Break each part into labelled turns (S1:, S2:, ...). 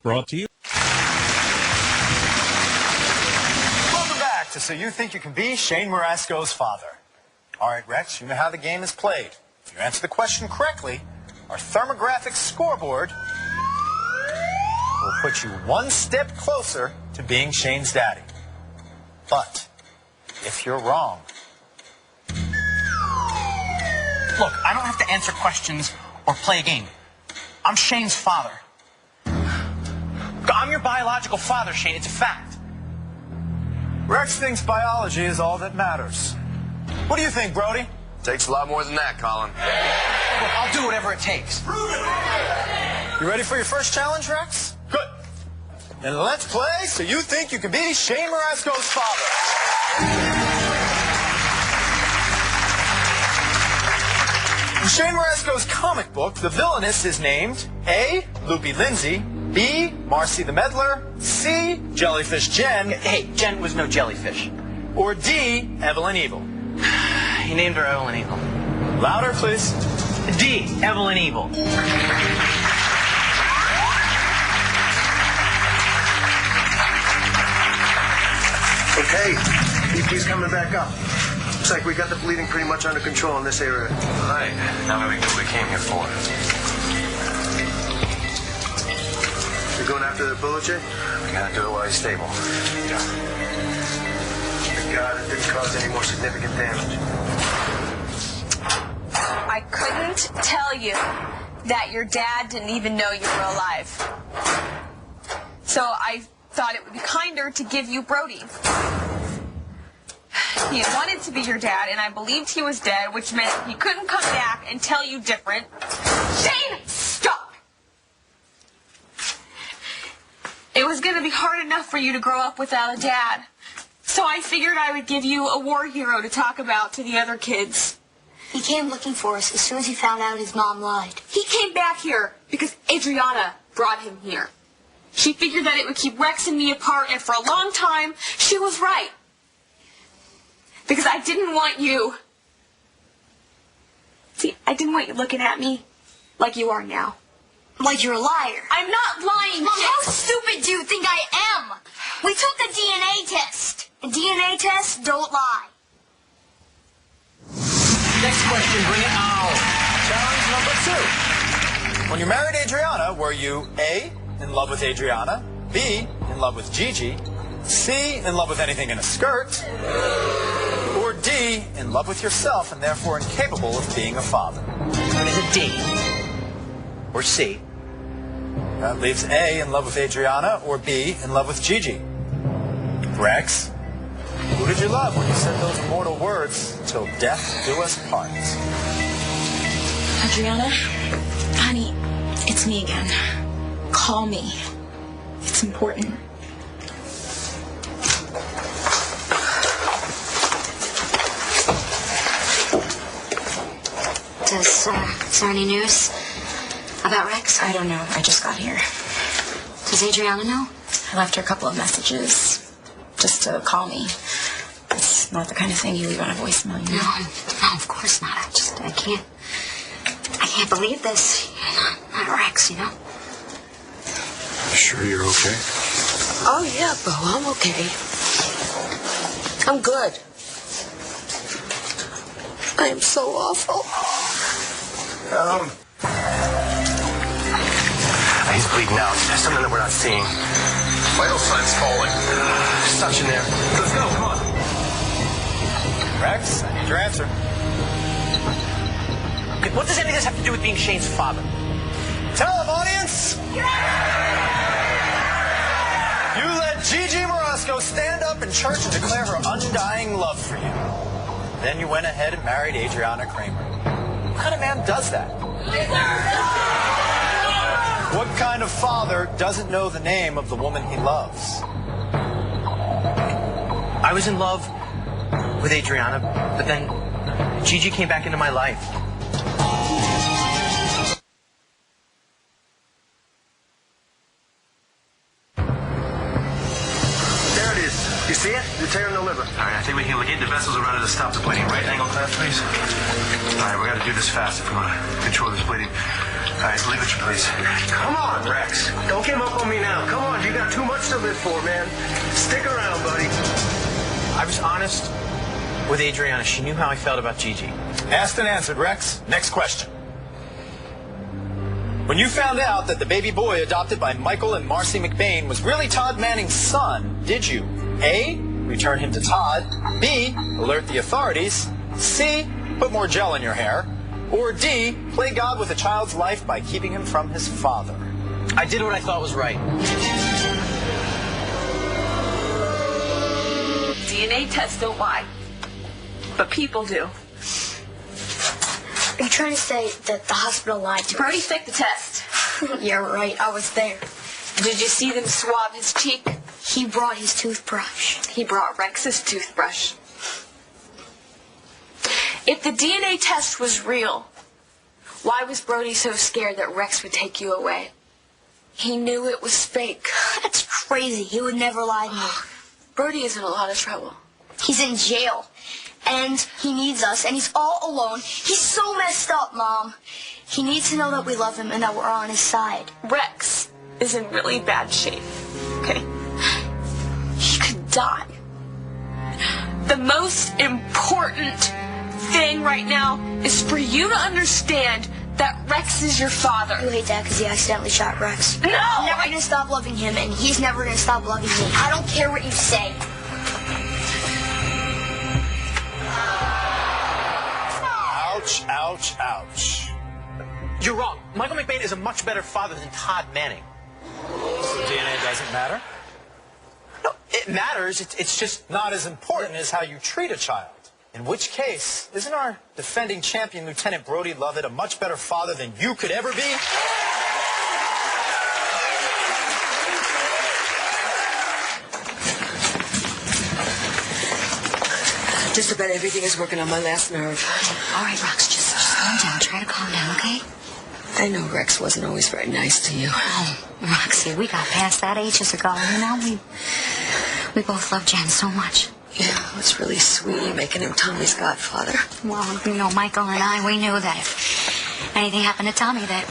S1: Brought to you.
S2: Welcome back to So You Think You Can Be Shane Marasco's father. All right, Rex, you know how the game is played. If you answer the question correctly, our thermographic scoreboard will put you one step closer to being Shane's daddy. But if you're wrong...
S3: Look, I don't have to answer questions or play a game. I'm Shane's father. I'm your biological father, Shane. It's a fact.
S2: Rex thinks biology is all that matters. What do you think, Brody?
S4: Takes a lot more than that, Colin.
S3: Look, I'll do whatever it takes.
S2: You ready for your first challenge, Rex? Good. Then let's play So You Think You Can Be Shane Marasco's father. In Shane Marasco's comic book, the villainess is named A. Loopy Lindsay, B. Marcy the Meddler, C. Jellyfish Jen.
S3: Hey, Jen was no jellyfish.
S2: Or D. Evelyn Evil.
S3: He named her Evelyn Evil.
S2: Louder, please.
S3: D. Evelyn Evil.
S5: Okay, BP's coming back up. Looks like we got the bleeding pretty much under control in this area.
S4: Right. Now we know what we came here for.
S5: You're going after the bullet, Jay?
S4: We gotta do it while he's stable.
S5: Yeah. Thank God it didn't cause any more significant damage.
S6: I couldn't tell you that your dad didn't even know you were alive. So I thought it would be kinder to give you Brody. He had wanted to be your dad, and I believed he was dead, which meant he couldn't come back and tell you different. Shane, stop! It was going to be hard enough for you to grow up without a dad. So I figured I would give you a war hero to talk about to the other kids.
S7: He came looking for us as soon as he found out his mom lied.
S6: He came back here because Adriana brought him here. She figured that it would keep Rex and me apart, and for a long time, she was right. Because I didn't want you... See, I didn't want you looking at me like you are now.
S7: Like you're a liar.
S6: I'm not lying,
S7: Mom,
S6: Jen.
S7: how stupid do you think I am? We took the DNA test. And DNA tests don't lie.
S3: Next question, bring it on.
S2: Challenge number 2. When you married Adriana, were you A, in love with Adriana, B, in love with Gigi, C, in love with anything in a skirt, or D, in love with yourself and therefore incapable of being a father?
S3: Is it D? Or C?
S2: That leaves A, in love with Adriana, or B, in love with Gigi. Rex, who did you love when you said those immortal words, "Till death do us part"?
S8: Adriana, honey, it's me again. Call me. It's important.
S7: Is there any news about Rex?
S8: I don't know. I just got here.
S7: Does Adriana know?
S8: I left her a couple of messages just to call me. It's not the kind of thing you leave on a voicemail, you know?
S7: No, of course not. I can't believe this. Not Rex, you know?
S4: You sure you're okay?
S9: Oh, yeah, Bo, I'm okay. I'm good. I am so awful.
S4: He's bleeding out. There's something that we're not seeing. Vital signs falling. Suction there. Let's go, come on.
S2: Rex, I need your answer.
S3: Okay, what does any of this have to do with being Shane's father?
S2: Tell him, audience! You let Gigi Marasco stand up in church and declare her undying love for you. Then you went ahead and married Adriana Kramer. What kind of man does that? What kind of father doesn't know the name of the woman he loves?
S3: I was in love with Adriana, but then Gigi came back into my life.
S5: There it is. You see it? The tear in the liver.
S4: All right, I think we can ligate the vessels around it to stop the bleeding. Right angle clamp, please. All right, we got to do this fast if we want to control this bleeding. All right, leave it, please.
S5: Come on, Rex. Don't give up on me now. Come on, you got too much to live for, man. Stick around, buddy.
S3: I was honest with Adriana. She knew how I felt about Gigi.
S2: Asked and answered, Rex. Next question. When you found out that the baby boy adopted by Michael and Marcy McBain was really Todd Manning's son, did you A, return him to Todd, B, alert the authorities, C, put more gel in your hair, or D, play God with a child's life by keeping him from his father?
S3: I did what I thought was right.
S6: DNA tests don't lie, but people do.
S7: Are you trying to say that the hospital lied to
S6: Brody faked the test.
S7: Yeah, right. I was there.
S6: Did you see them swab his cheek?
S7: He brought his toothbrush.
S6: He brought Rex's toothbrush. If the DNA test was real, why was Brody so scared that Rex would take you away? He knew it was fake.
S7: That's crazy. He would never lie to me.
S6: Brody is in a lot of trouble.
S7: He's in jail. And he needs us, and he's all alone. He's so messed up, Mom. He needs to know that we love him and that we're on his side.
S6: Rex is in really bad shape, okay? He could die. The most important thing right now is for you to understand that Rex is your father.
S7: You hate that because he accidentally shot Rex.
S6: No!
S7: I'm never going to stop loving him, and he's never going to stop loving me. I don't care what you say.
S2: Ouch, ouch, ouch.
S3: You're wrong. Michael McBain is a much better father than Todd Manning.
S2: So DNA doesn't matter?
S3: No, it matters. It's just
S2: Not as important as how you treat a child. In which case, isn't our defending champion, Lieutenant Brody Lovett, a much better father than you could ever be?
S9: Just about everything is working on my last nerve.
S8: All right, Rox, just calm down. Try to calm down, okay?
S9: I know Rex wasn't always very nice to you.
S8: Oh, Roxy, we got past that ages ago. You know, we both love Jen so much.
S9: Yeah, it was really sweet making him Tommy's godfather.
S8: Well, you know, Michael and I, we knew that if anything happened to Tommy, that,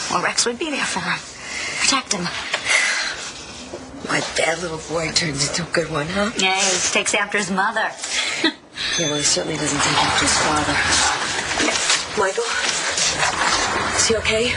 S8: well, Rex would be there for him. Protect him.
S9: My bad little boy turns into a good one, huh?
S8: Yeah, he takes after his mother.
S9: Yeah, well, he certainly doesn't take after his father. Michael? Is he okay?